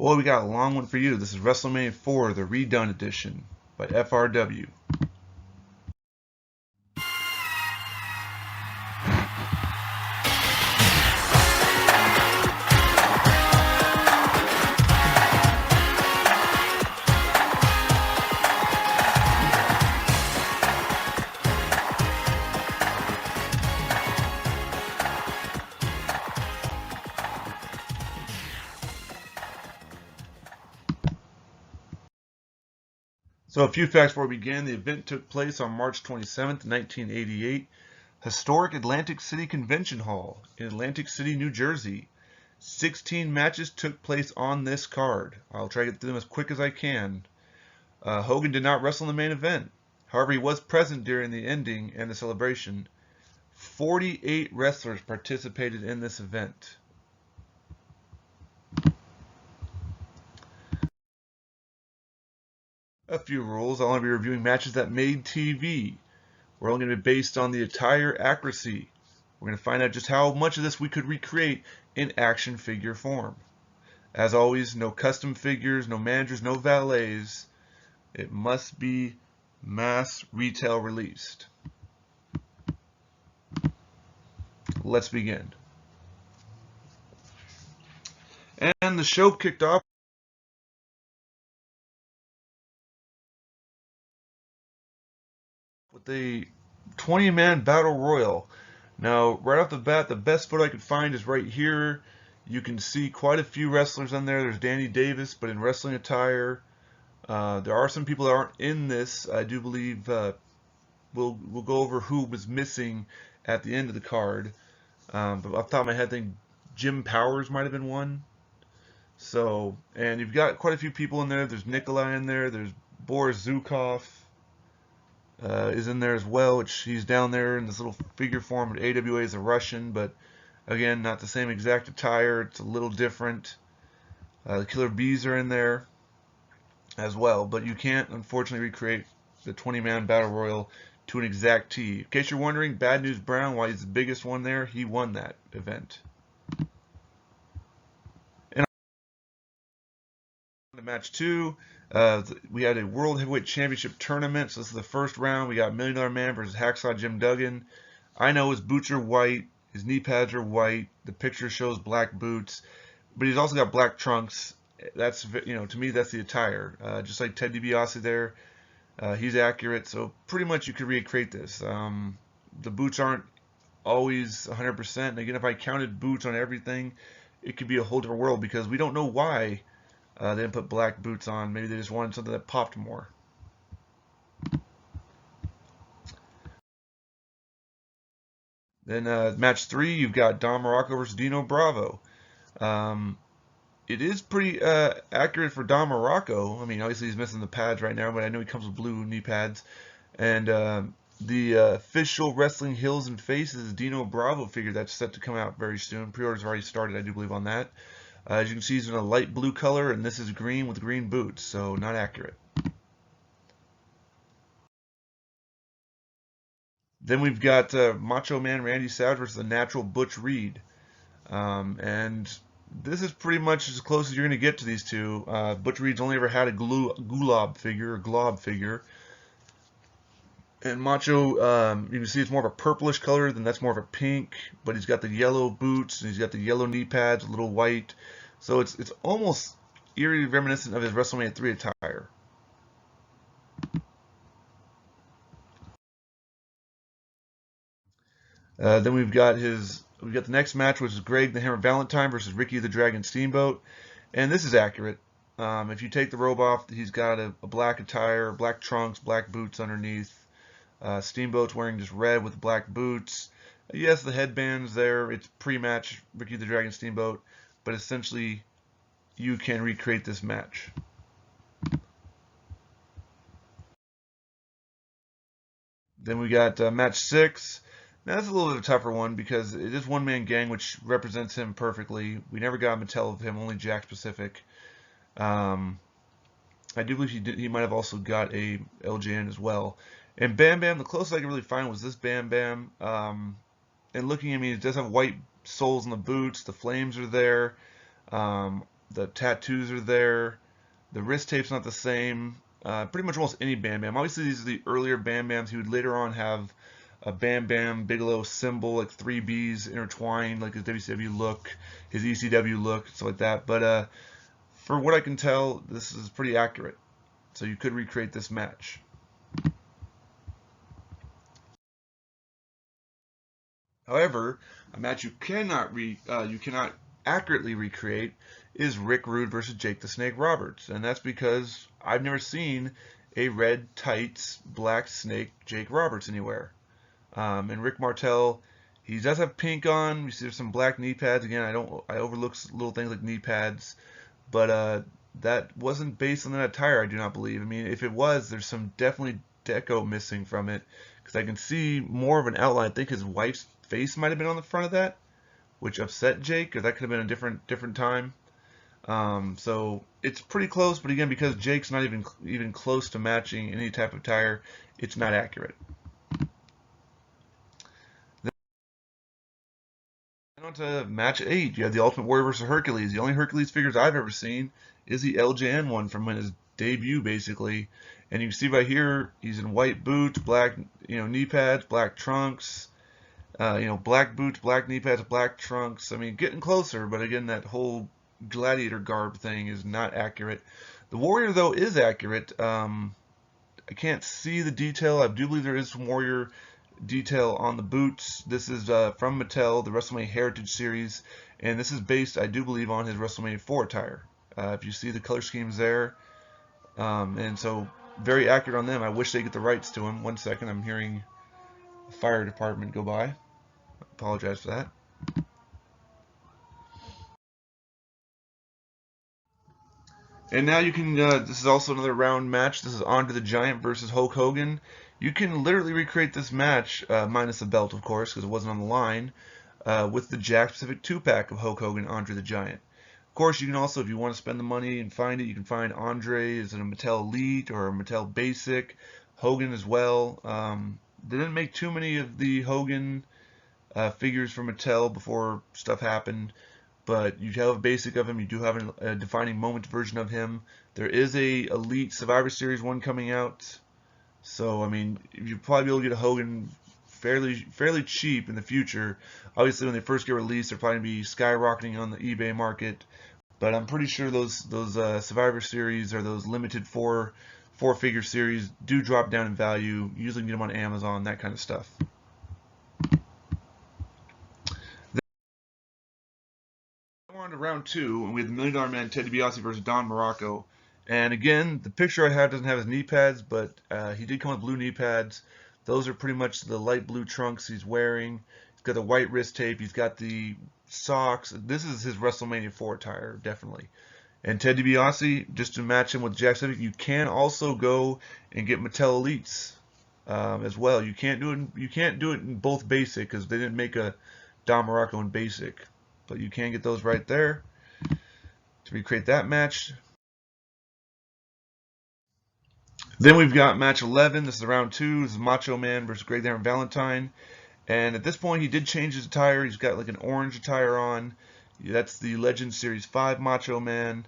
Boy, we got a long one for you. This is WrestleMania 4, the Redone Edition by FRW. So a few facts before we begin. The event took place on March 27th, 1988. Historic Atlantic City Convention Hall in Atlantic City, New Jersey. 16 matches took place on this card. I'll try to get through them as quick as I can. Hogan did not wrestle in the main event. However, he was present during the ending and the celebration. 48 wrestlers participated in this event. A few rules. I'll only be reviewing matches that made TV. We're only going to be based on the attire accuracy. We're going to find out just how much of this we could recreate in action figure form. As always, no custom figures, no managers, no valets. It must be mass retail released. Let's begin. And the show kicked off with the 20-man battle royal. Now, right off the bat, the best photo I could find is right here. You can see quite a few wrestlers on there. There's Danny Davis, but in wrestling attire. There are some people that aren't in this. I do believe we'll go over who was missing at the end of the card. But off the top of my head, I think Jim Powers might have been one. So, and you've got quite a few people in there. There's Nikolai in there. There's Boris Zukov. Is in there as well, which he's down there in this little figure form. AWA is a Russian, but again, not the same exact attire. It's a little different. The Killer Bees are in there as well, but you can't, unfortunately, recreate the 20-man Battle Royal to an exact T. In case you're wondering, Bad News Brown, why he's the biggest one there, he won that event. And on to match 2. We had a World Heavyweight Championship tournament, so this is the first round. We got Millionaire Man versus Hacksaw Jim Duggan. I know his boots are white, his knee pads are white, the picture shows black boots, but he's also got black trunks. That's, to me, that's the attire. Just like Ted DiBiase there, he's accurate, so pretty much you could recreate this. The boots aren't always 100%, and again, if I counted boots on everything, it could be a whole different world, because we don't know why they didn't put black boots on. Maybe they just wanted something that popped more. Then match 3, you've got Don Morocco versus Dino Bravo. It is pretty accurate for Don Morocco. I mean, obviously he's missing the pads right now, but I know he comes with blue knee pads. And the official Wrestling Hills and Faces Dino Bravo figure that's set to come out very soon. Pre-orders have already started, I do believe, on that. As you can see, he's in a light blue color, and this is green with green boots, so not accurate. Then we've got Macho Man Randy Savage versus the Natural Butch Reed. And this is pretty much as close as you're going to get to these two. Butch Reed's only ever had a glob figure. And Macho, you can see it's more of a purplish color, then that's more of a pink, but he's got the yellow boots, and he's got the yellow knee pads, a little white. So it's almost eerily reminiscent of his WrestleMania 3 attire. Then we've got the next match, which is Greg the Hammer Valentine versus Ricky the Dragon Steamboat, and this is accurate. If you take the robe off, he's got a black attire, black trunks, black boots underneath. Steamboat's wearing just red with black boots. Yes, the headband's there. It's pre-match Ricky the Dragon Steamboat, but essentially you can recreate this match. Then we got match 6. Now that's a little bit of a tougher one because it is one-man gang, which represents him perfectly. We never got a tell of him, only Jack Pacific. I do believe he might have also got a LJN as well. And Bam Bam, the closest I could really find was this Bam Bam. And looking at me, it does have white soles in the boots. The flames are there. The tattoos are there. The wrist tape's not the same. Pretty much almost any Bam Bam. Obviously, these are the earlier Bam Bams. He would later on have a Bam Bam Bigelow symbol, like 3Bs intertwined, like his WCW look, his ECW look, stuff like that. But for what I can tell, this is pretty accurate. So you could recreate this match. However, a match you cannot accurately recreate is Rick Rude versus Jake the Snake Roberts, and that's because I've never seen a red tights black snake Jake Roberts anywhere. And Rick Martel, he does have pink on. We see there's some black knee pads. Again, I overlook little things like knee pads, but that wasn't based on that attire, I do not believe. I mean, if it was, there's some definitely deco missing from it, because I can see more of an outline. I think his wife's face might have been on the front of that, which upset Jake, or that could have been a different time. So it's pretty close, but again, because Jake's not even close to matching any type of attire, it's not accurate. Then on to match 8, you have the Ultimate Warrior versus Hercules. The only Hercules figures I've ever seen is the LJN one from his debut, basically. And you can see right here, he's in white boots, black knee pads, black trunks. Black boots, black knee pads, black trunks. I mean, getting closer, but again, that whole gladiator garb thing is not accurate. The Warrior, though, is accurate. I can't see the detail. I do believe there is some Warrior detail on the boots. This is from Mattel, the WrestleMania Heritage Series, and this is based, I do believe, on his WrestleMania 4 attire. If you see the color schemes there, and so very accurate on them. I wish they get the rights to him. 1 second, I'm hearing the fire department go by. I apologize for that. And now you can, this is also another round match. This is Andre the Giant versus Hulk Hogan. You can literally recreate this match, minus the belt, of course, because it wasn't on the line, with the Jakks Pacific 2-pack of Hulk Hogan, Andre the Giant. Of course, you can also, if you want to spend the money and find it, you can find Andre as a Mattel Elite or a Mattel Basic, Hogan as well. They didn't make too many of the Hogan figures from Mattel before stuff happened, but you have a basic of him. You do have a defining moment version of him. There is a Elite Survivor Series one coming out, so I mean, you'll probably be able to get a Hogan fairly cheap in the future. Obviously, when they first get released, they're probably going to be skyrocketing on the eBay market, but I'm pretty sure those Survivor Series or those limited four figure series do drop down in value. You usually get them on Amazon, that kind of stuff. We're on to round 2, and we have the $1 Million Man Ted DiBiase versus Don Morocco. And again, the picture I have doesn't have his knee pads, but he did come with blue knee pads. Those are pretty much the light blue trunks he's wearing. He's got the white wrist tape. He's got the socks. This is his WrestleMania 4 attire, definitely. And Ted DiBiase, just to match him with Jakks Pacific, you can also go and get Mattel Elites as well. You can't do it in both basic, because they didn't make a Don Morocco in basic. But you can get those right there to recreate that match. Then we've got match 11. This is round 2. This is Macho Man versus Greg the Hammer Valentine. And at this point, he did change his attire. He's got like an orange attire on. That's the Legend Series 5 Macho Man.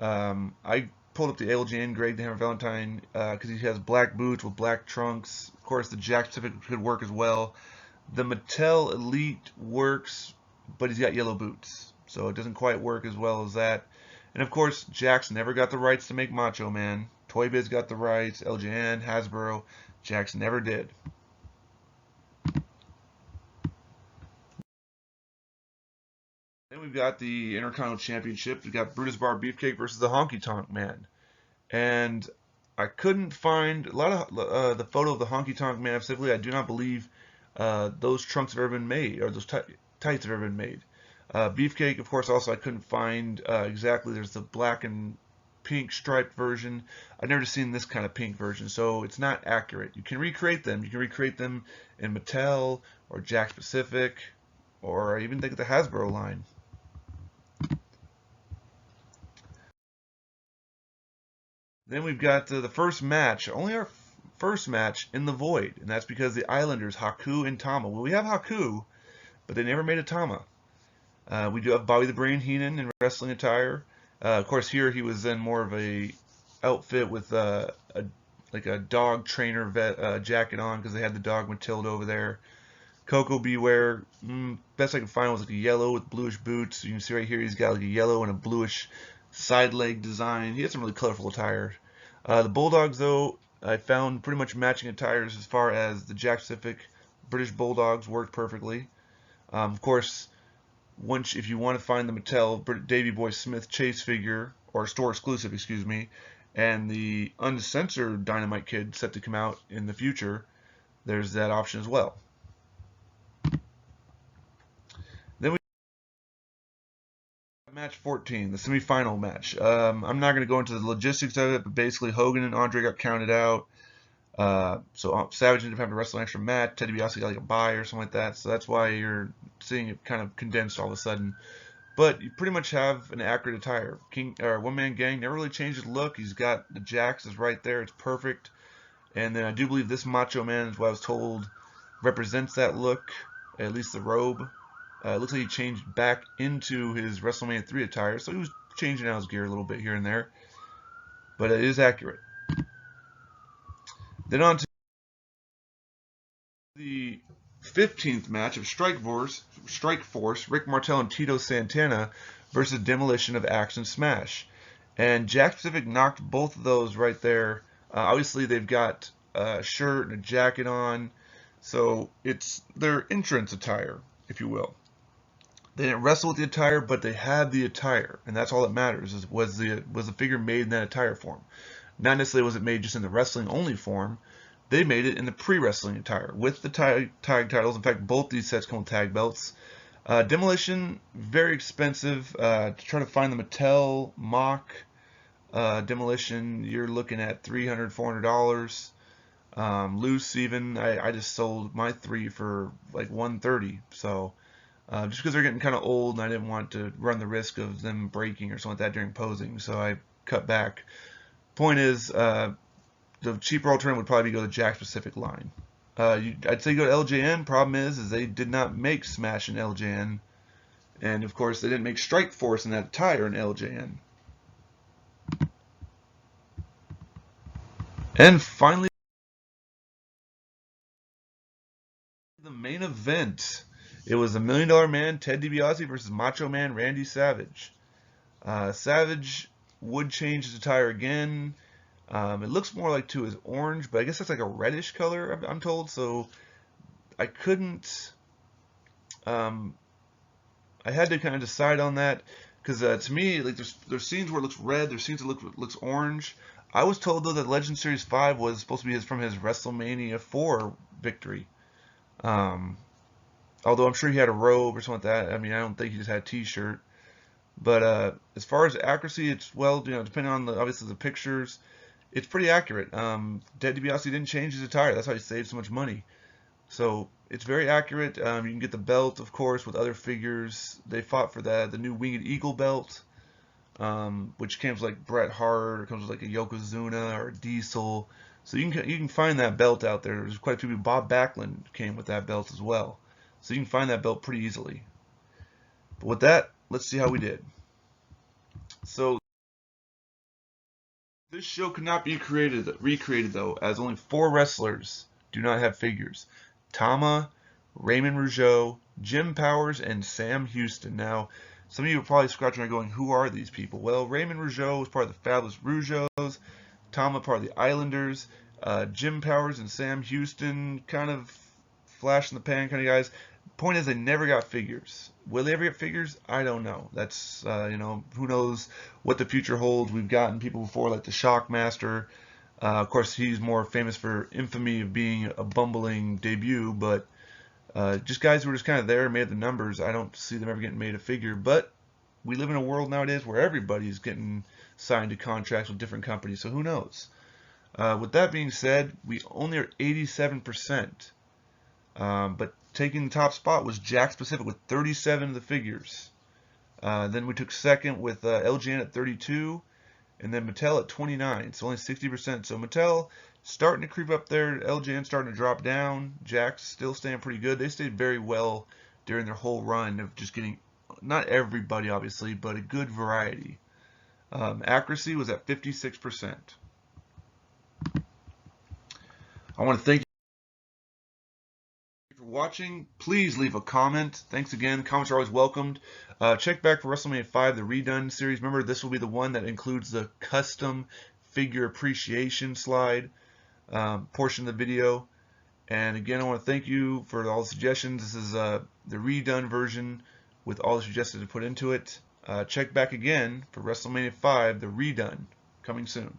I pulled up the LJN Greg the Hammer Valentine because he has black boots with black trunks. Of course, the Jakks Pacific could work as well. The Mattel Elite works, but he's got yellow boots, so it doesn't quite work as well as that. And of course, Jakks never got the rights to make Macho Man. Toy Biz got the rights, LJN, Hasbro. Jakks never did. Then we've got the Interconnell Championship. We've got Brutus Bar Beefcake versus the Honky Tonk Man. And I couldn't find a lot of the photo of the Honky Tonk Man specifically. I do not believe those trunks have ever been made, or those tights have ever been made. Beefcake, of course, also I couldn't find exactly. There's the black and pink striped version. I've never seen this kind of pink version, so it's not accurate. You can recreate them. You can recreate them in Mattel or Jakks Pacific, or I even think of the Hasbro line. Then we've got the first match, only our first match in the Void, and that's because the Islanders, Haku and Tama. Well, we have Haku, but they never made a Tama. We do have Bobby the Brain Heenan in wrestling attire. Of course, here he was in more of a outfit with like a dog trainer jacket on because they had the dog Matilda over there. Coco Beware, best I could find was like a yellow with bluish boots. You can see right here he's got like a yellow and a bluish side leg design. He had some really colorful attire. The Bulldogs, though, I found pretty much matching attires as far as the Jack Pacific British Bulldogs worked perfectly. Of course, once if you want to find the Mattel Davy Boy Smith Chase figure, or store exclusive, excuse me, and the uncensored Dynamite Kid set to come out in the future, there's that option as well. Then we have match 14, the semifinal match. I'm not going to go into the logistics of it, but basically Hogan and Andre got counted out. So Savage ended up having to wrestle an extra match. Ted DiBiase got like a bye or something like that. So that's why you're seeing it kind of condensed all of a sudden. But you pretty much have an accurate attire. One Man Gang never really changed his look. He's got the jacks is right there. It's perfect. And then I do believe this Macho Man, is what I was told, represents that look, at least the robe. It looks like he changed back into his WrestleMania 3 attire. So he was changing out his gear a little bit here and there. But it is accurate. Then on to the 15th match of Strike Force, Rick Martel and Tito Santana versus Demolition of Action Smash. And Jack Pacific knocked both of those right there. Obviously, they've got a shirt and a jacket on, so it's their entrance attire, if you will. They didn't wrestle with the attire, but they had the attire, and that's all that matters. Was the figure made in that attire form? Not necessarily was it made just in the wrestling only form. They made it in the pre-wrestling attire with the tag titles. In fact, both these sets come with tag belts. Demolition, very expensive. To try to find the Mattel mock Demolition, you're looking at $300, $400. Loose even. I just sold my 3 for like $130. So just because they're getting kind of old, and I didn't want to run the risk of them breaking or something like that during posing, so I cut back. Point is, the cheaper alternative would probably go to Jack Pacific line. I'd say go to LJN. Problem is they did not make Smash in LJN, and of course they didn't make Strike Force in that attire in LJN. And finally, the main event. It was the $1 Million Man Ted DiBiase versus Macho Man Randy Savage. Savage would change his attire again. It looks more like to his orange, but I guess that's like a reddish color, I'm told. So I couldn't. I had to kind of decide on that because to me, like there's scenes where it looks red, there's scenes that looks orange. I was told though that Legend Series 5 was supposed to be from his WrestleMania 4 victory. Although I'm sure he had a robe or something like that. I mean, I don't think he just had a T-shirt. But as far as accuracy, it's depending on obviously the pictures. It's pretty accurate. Ted DiBiase didn't change his attire. That's how he saved so much money. So it's very accurate. You can get the belt, of course, with other figures. They fought for the new Winged Eagle belt, which comes like Bret Hart, or comes with like a Yokozuna or a Diesel. So you can find that belt out there. There's quite a few people. Bob Backlund came with that belt as well. So you can find that belt pretty easily. But with that, let's see how we did. So this show could not be recreated though, as only 4 wrestlers do not have figures: Tama, Raymond Rougeau, Jim Powers, and Sam Houston. Now, some of you are probably scratching and going, "Who are these people?" Well, Raymond Rougeau was part of the Fabulous Rougeaus. Tama part of the Islanders. Jim Powers and Sam Houston, kind of flash in the pan kind of guys. Point is, they never got figures. Will they ever get figures? I don't know. That's, who knows what the future holds. We've gotten people before like the Shockmaster. Of course, he's more famous for infamy of being a bumbling debut, but just guys who were just kind of there, made the numbers. I don't see them ever getting made a figure, but we live in a world nowadays where everybody's getting signed to contracts with different companies, so who knows? With that being said, we only are 87%. But taking the top spot was Jack Pacific with 37 of the figures. Then we took second with LJN at 32, and then Mattel at 29. So only 60%. So Mattel starting to creep up there. LJN starting to drop down. Jack's still staying pretty good. They stayed very well during their whole run of just getting, not everybody obviously, but a good variety. Accuracy was at 56%. I want to thank you for watching. Please leave a comment. Thanks again. Comments are always welcomed. Check back for WrestleMania 5, the Redone series. Remember, this will be the one that includes the custom figure appreciation slide portion of the video. And again, I want to thank you for all the suggestions. This is the redone version with all the suggestions to put into it. Check back again for WrestleMania 5, the Redone, coming soon.